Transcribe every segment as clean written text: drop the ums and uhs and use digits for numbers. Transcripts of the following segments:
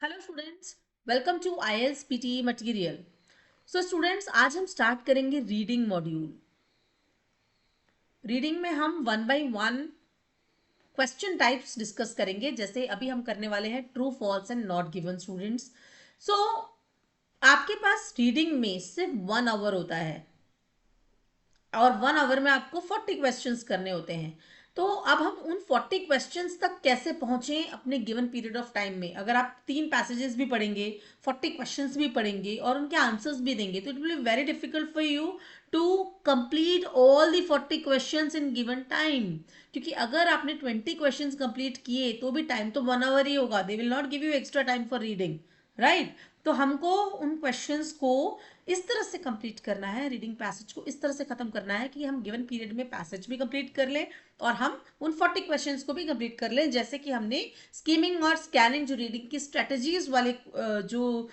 Hello students, welcome to IELTS PTE material. So students, आज हम start करेंगे reading module. Reading में हम one by one question types discuss करेंगे। जैसे अभी हम करने वाले हैं true false and not given students. So आपके पास रीडिंग में सिर्फ 1 आवर होता है और 1 आवर में आपको 40 क्वेश्चंस करने होते हैं। तो अब हम उन 40 क्वेश्चंस तक कैसे पहुंचे अपने गिवन पीरियड ऑफ टाइम में। अगर आप 3 पैसेजेस भी पढ़ेंगे, 40 क्वेश्चंस भी पढ़ेंगे और उनके आंसर्स भी देंगे, तो it will be very difficult for you to complete all the 40 questions in given time. क्योंकि अगर आपने 20 क्वेश्चंस कंप्लीट किए तो भी टाइम तो 1 आवर ही होगा। They will not give you extra time for reading, right. तो हमको उन क्वेश्चंस को इस तरह से कंप्लीट करना है, रीडिंग पैसेज को इस तरह से खत्म करना है कि हम गिवन पीरियड में पैसेज भी कंप्लीट कर लें और हम उन 40 क्वेश्चंस को भी कंप्लीट कर लें। जैसे कि हमने स्कीमिंग और स्कैनिंग जो रीडिंग की स्ट्रेटजीज वाले जो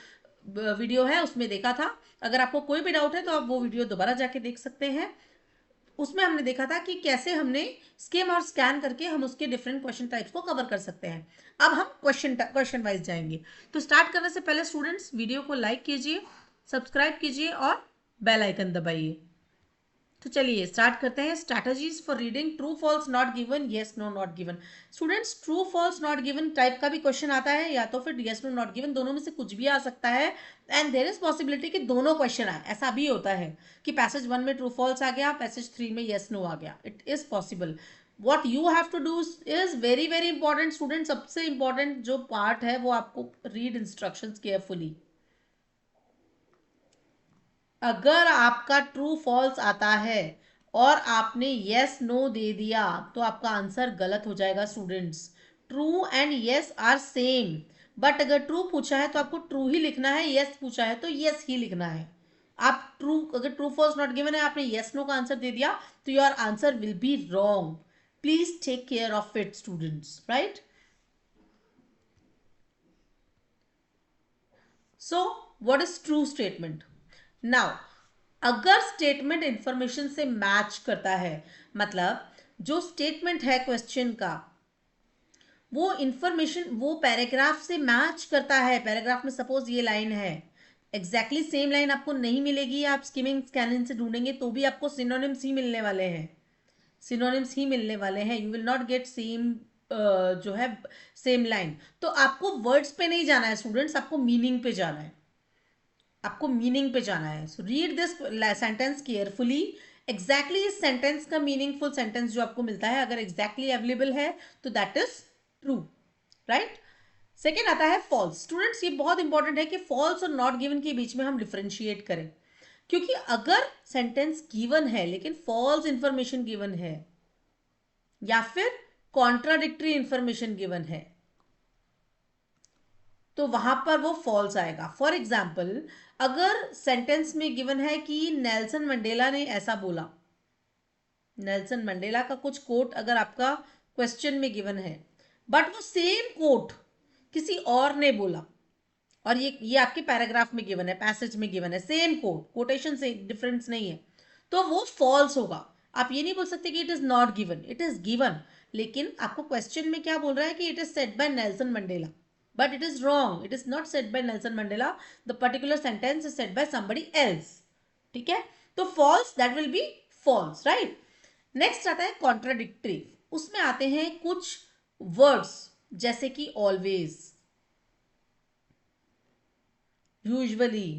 वीडियो है उसमें देखा था। अगर आपको कोई भी डाउट है तो आप वो वीडियो दोबारा जाके देख सकते हैं। उसमें हमने देखा था कि कैसे हमने स्किम और स्कैन करके हम उसके डिफरेंट क्वेश्चन टाइप्स को कवर कर सकते हैं। अब हम क्वेश्चन वाइज जाएंगे। तो स्टार्ट करने से पहले स्टूडेंट्स, वीडियो को लाइक कीजिए, सब्सक्राइब कीजिए और बेल आइकन दबाइए। तो चलिए स्टार्ट करते हैं। Strategies for reading true false not given, yes no not given. Students, true false not given type का भी क्वेश्चन आता है या तो फिर येस नो नॉट गिवन, दोनों में से कुछ भी आ सकता है। एंड देयर इज पॉसिबिलिटी कि दोनों क्वेश्चन आए। ऐसा भी होता है कि पैसेज 1 में ट्रू फॉल्स आ गया, पैसेज 3 में येस नो आ गया। It is possible. What you have to do is very very important student. सबसे इंपॉर्टेंट जो पार्ट है वो आपको रीड इंस्ट्रक्शन केयरफुली। अगर आपका ट्रू फॉल्स आता है और आपने यस नो दे दिया तो आपका आंसर गलत हो जाएगा students. True and yes are same, but अगर ट्रू पूछा है तो आपको ट्रू ही लिखना है, यस पूछा है तो यस ही लिखना है। आप ट्रू, अगर ट्रू फॉल्स नॉट गिवन है, आपने यस नो का आंसर दे दिया तो your answer will be wrong. Please take care of it students, right. So what is true statement? Now, अगर स्टेटमेंट इंफॉर्मेशन से मैच करता है, मतलब जो स्टेटमेंट है क्वेश्चन का वो इंफॉर्मेशन वो पैराग्राफ से मैच करता है। पैराग्राफ में सपोज ये लाइन है, एग्जैक्टली सेम लाइन आपको नहीं मिलेगी। आप स्किमिंग स्कैनिंग से ढूंढेंगे तो भी आपको सिनोनिम्स ही मिलने वाले हैं। सिनोनिम्स ही मिलने वाले हैं। You will not get same जो है सेम लाइन। तो आपको वर्ड्स पे नहीं जाना है स्टूडेंट्स, आपको मीनिंग पे जाना है। आपको मीनिंग पे जाना है। So read this sentence carefully. Exactly इस सेंटेंस का मीनिंगफुल सेंटेंस जो आपको मिलता है, अगर एग्जैक्टली अवेलेबल है तो that is true, right. Second आता है फॉल्स। स्टूडेंट्स, ये बहुत इंपॉर्टेंट है कि फॉल्स और नॉट गिवन के बीच में हम डिफ्रेंशिएट करें। क्योंकि अगर सेंटेंस गिवन है लेकिन फॉल्स इंफॉर्मेशन गिवन है या फिर कॉन्ट्राडिक्टरी इंफॉर्मेशन गिवन है तो वहां पर वो फॉल्स आएगा। फॉर एग्जाम्पल, अगर सेंटेंस में गिवन है कि नेल्सन मंडेला ने ऐसा बोला, नेल्सन मंडेला का कुछ कोट अगर आपका क्वेश्चन में गिवन है, बट वो सेम कोट किसी और ने बोला और ये आपके पैराग्राफ में गिवन है, पैसेज में गिवन है, सेम कोट, कोटेशन से डिफरेंस नहीं है, तो वो फॉल्स होगा। आप ये नहीं बोल सकते कि it is not given, it is given. लेकिन आपको क्वेश्चन में क्या बोल रहा है कि it is said bye Nelson Mandela, but it is wrong. It is not said by Nelson Mandela. The particular sentence is said by somebody else. ठीक है, तो false, that will be false, right? Next आता है contradictory. उसमें आते हैं कुछ words जैसे कि ऑलवेज, यूजुअली,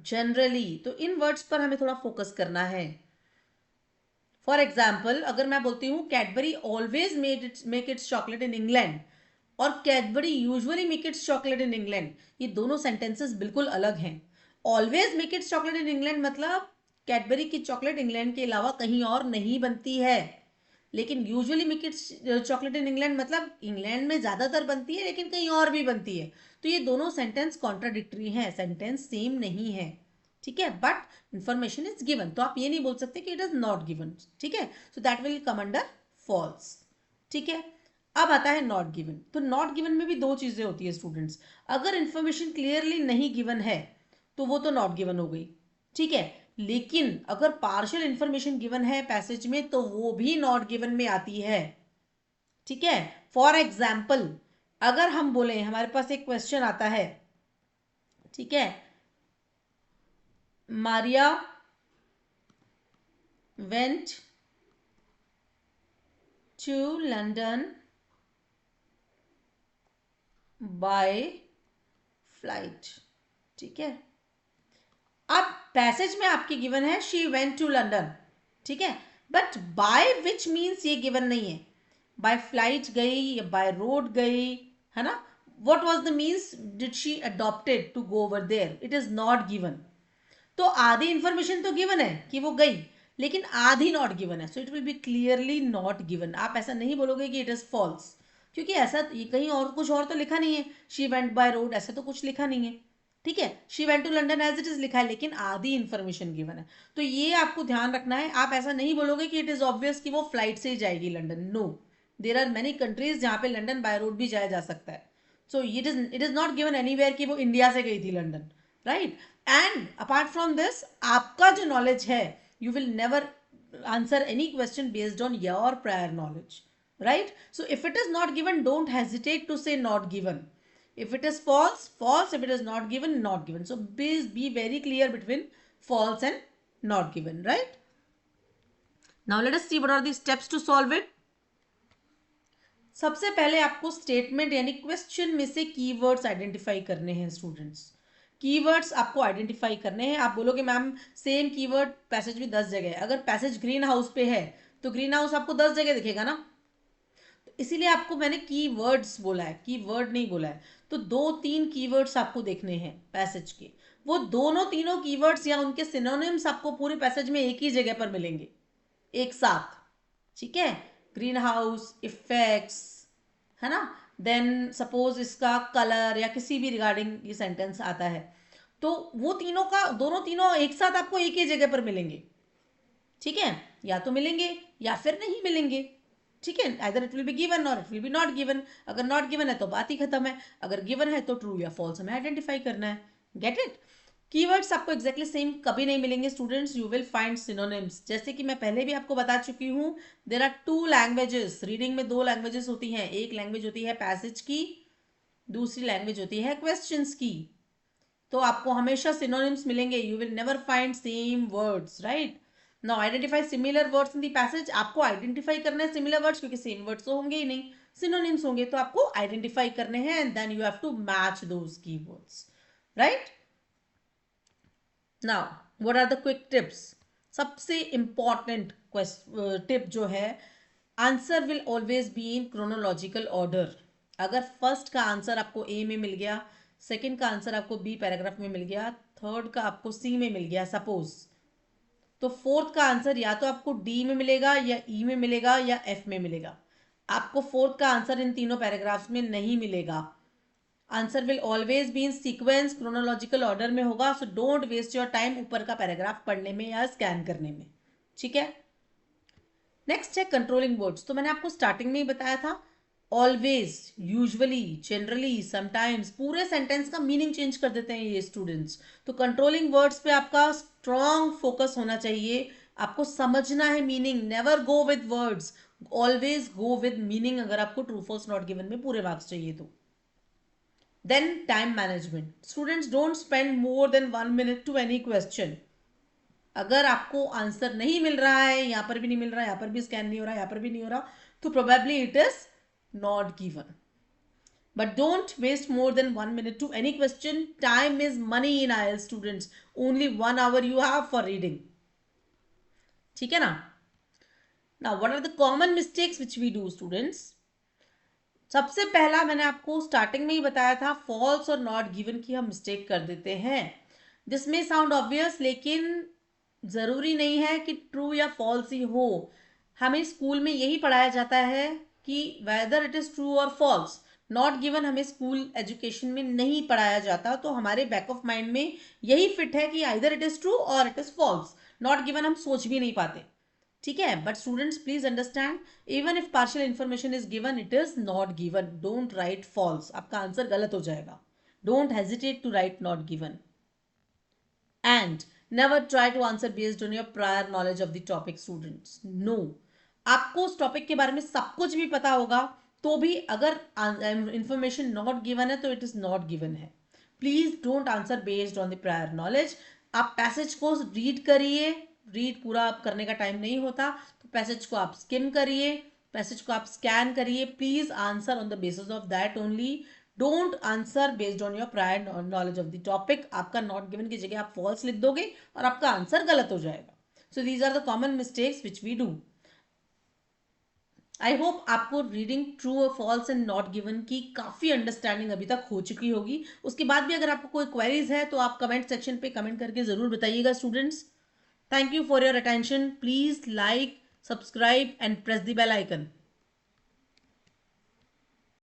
जनरली। तो इन वर्ड्स पर हमें थोड़ा फोकस करना है। फॉर एग्जाम्पल, अगर मैं बोलती हूँ Cadbury always make its chocolate in England और Cadbury usually make its chocolate in England, ये दोनों सेंटेंसेस बिल्कुल अलग हैं। Always make its chocolate in England मतलब कैडबरी की चॉकलेट इंग्लैंड के अलावा कहीं और नहीं बनती है। लेकिन usually make its chocolate in England मतलब इंग्लैंड में ज़्यादातर बनती है लेकिन कहीं और भी बनती है। तो ये दोनों सेंटेंस कॉन्ट्राडिक्टरी हैं, सेंटेंस सेम नहीं है। ठीक है, बट इंफॉर्मेशन इज गिवन, तो आप ये नहीं बोल सकते कि इट इज नॉट गिवन। ठीक है, so that will come under false. ठीक है, अब आता है नॉट गिवन। तो नॉट गिवन में भी दो चीजें होती है स्टूडेंट्स। अगर इंफॉर्मेशन क्लियरली नहीं गिवन है तो वो तो नॉट गिवन हो गई, ठीक है। लेकिन अगर पार्शियल इंफॉर्मेशन गिवन है पैसेज में तो वो भी नॉट गिवन में आती है। ठीक है, फॉर एग्जाम्पल, अगर हम बोले हमारे पास एक क्वेश्चन आता है, ठीक है, Maria went to London by flight, ठीक है। अब पैसेज में आपकी गिवन है शी वेंट टू लंदन, ठीक है, बट बाय विच मीन्स ये गिवन नहीं है। बाय फ्लाइट गई या बाय रोड गई, है ना। What was the means did she adopted to go over there, it is not given. तो आधी इंफॉर्मेशन तो गिवन है कि वो गई, लेकिन आधी नॉट गिवन है, so it will be clearly not given. आप ऐसा नहीं बोलोगे कि इट इज फॉल्स, क्योंकि ऐसा कहीं और कुछ और तो लिखा नहीं है, शी वेंट बाय रोड ऐसा तो कुछ लिखा नहीं है, ठीक है। She went to London as it is लिखा है, लेकिन आधी इंफॉर्मेशन गिवन है। तो ये आपको ध्यान रखना है। आप ऐसा नहीं बोलोगे कि इट इज ऑब्वियस कि वो फ्लाइट से ही जाएगी London, no, there are many countries जहाँ पे लंदन बाय रोड भी जाया जा सकता है। So it is not given anywhere कि वो इंडिया से गई थी London, right. And apart from this, आपका जो नॉलेज है, you will never answer any question based on your prior knowledge, right? So if it is not given, don't hesitate to say not given. If it is false, false. If it is not given, not given. So be very clear between false and not given, right? Now let us see what are the steps to solve it. सबसे पहले आपको statement यानी question में से keywords identify करने हैं students. Keywords आपको identify करने हैं। आप बोलोगे मैम सेम कीवर्ड पैसेज में 10 जगह है। अगर पैसेज ग्रीन हाउस पे है तो ग्रीन हाउस आपको 10 जगह दिखेगा ना, इसीलिए आपको मैंने कीवर्ड्स बोला है, कीवर्ड नहीं बोला है। तो 2-3 कीवर्ड्स आपको देखने हैं पैसेज के, वो दोनों तीनों कीवर्ड्स या उनके सिनोनिम्स आपको पूरे पैसेज में एक ही जगह पर मिलेंगे एक साथ, ठीक है। ग्रीन हाउस, इफेक्ट्स, है ना। देन सपोज इसका कलर या किसी भी रिगार्डिंग ये सेंटेंस आता है, तो वो तीनों का दोनों तीनों एक साथ आपको एक ही जगह पर मिलेंगे, ठीक है। या तो मिलेंगे या फिर नहीं मिलेंगे, ठीक है। Either it will be given और it will be not given. अगर नॉट गिवन है तो बात ही खत्म है, अगर गिवन है तो ट्रू या फॉल्स हमें आइडेंटिफाई करना है। Get it. कीवर्ड्स आपको एग्जैक्टली सेम कभी नहीं मिलेंगे students, you will find synonyms. जैसे कि मैं पहले भी आपको बता चुकी हूँ, देयर आर 2 लैंग्वेजेस। रीडिंग में 2 लैंग्वेजेस होती हैं, एक लैंग्वेज होती है पैसेज की, दूसरी लैंग्वेज होती है क्वेश्चंस की। तो आपको हमेशा सिनोनिम्स मिलेंगे, you will never find same words, right. Now identify similar words in the passage. आपको आइडेंटिफाई करने हैं सिमिलर वर्ड्स, क्योंकि सेम वर्ड्स तो होंगे ही नहीं, सिनोनिम्स होंगे, तो आपको आइडेंटिफाई करने हैं and then you have to match those keywords, right. Now what are the quick tips. सबसे इंपॉर्टेंट टिप जो है, answer will always be in chronological order. अगर फर्स्ट का आंसर आपको ए में मिल गया, सेकंड का आंसर आपको बी पैराग्राफ में मिल गया, थर्ड का आपको सी में मिल गया सपोज, तो फोर्थ का आंसर या तो आपको डी में मिलेगा या ई में मिलेगा या एफ में मिलेगा। आपको फोर्थ का आंसर इन तीनों पैराग्राफ्स में नहीं मिलेगा। Answer will always be in sequence, chronological order में होगा। So don't waste your time ऊपर का पैराग्राफ पढ़ने में या स्कैन करने में, ठीक है। नेक्स्ट है कंट्रोलिंग वर्ड्स। तो मैंने आपको स्टार्टिंग में ही बताया था, ऑलवेज, यूजुअली, जनरली, समटाइम्स, पूरे सेंटेंस का मीनिंग चेंज कर देते हैं ये स्टूडेंट्स। तो कंट्रोलिंग वर्ड्स पे आपका स्ट्रॉन्ग फोकस होना चाहिए, आपको समझना है meaning. Never go with words, always go with meaning. अगर आपको ट्रू फॉल्स नॉट गिवन में पूरे मार्क्स चाहिए तो। Then time management. Students don't spend more than 1 minute to any question. अगर आपको आंसर नहीं मिल रहा है, यहां पर भी नहीं मिल रहा है, यहां पर भी स्कैन नहीं हो रहा है, यहां पर भी नहीं हो रहा, तो probably it is not given. But don't waste more than 1 minute to any question. Time is money in IELTS students. Only 1 hour you have for reading. ठीक है ना? Now, what are the common mistakes which we do, students? सबसे पहला मैंने आपको starting में ही बताया था, फॉल्स और नॉट गिवन की हम मिस्टेक कर देते हैं। दिस में साउंड ऑब्वियस, लेकिन जरूरी नहीं है कि ट्रू या फॉल्स ही हो। हमें स्कूल में यही पढ़ाया जाता है कि वेदर इट इज ट्रू और फॉल्स। नॉट गिवन हमें स्कूल एजुकेशन में नहीं पढ़ाया जाता, तो हमारे बैक ऑफ माइंड में यही फिट है कि आइदर इट इज ट्रू और it is false. Not given हम सोच भी नहीं पाते, ठीक है। But students please understand, even if partial information is given, it is not given. Don't write false, आपका आंसर गलत हो जाएगा। Don't hesitate to write not given and never try to answer based on your prior knowledge of the topic, students. No, आपको उस topic के बारे में सब कुछ भी पता होगा, तो भी अगर इंफॉर्मेशन नॉट गिवन है तो इट इज नॉट गिवन है. Please don't answer based on the prior knowledge. आप पैसेज को रीड करिए. रीड पूरा आप करने का टाइम नहीं होता, तो पैसेज को आप स्किम करिए, पैसेज को आप स्कैन करिए. Please answer on the basis of that only. Don't answer based on your prior knowledge of the topic. आपका नॉट गिवन की जगह आप फॉल्स लिख दोगे और आपका आंसर गलत हो जाएगा. So these are the common mistakes which we do. I hope आपको रीडिंग ट्रू और फॉल्स एंड नॉट गिवन की काफ़ी अंडरस्टैंडिंग अभी तक हो चुकी होगी. उसके बाद भी अगर आपको कोई क्वेरीज है तो आप कमेंट सेक्शन पे कमेंट करके ज़रूर बताइएगा students. Thank you for your attention. Please like, subscribe and press the bell icon.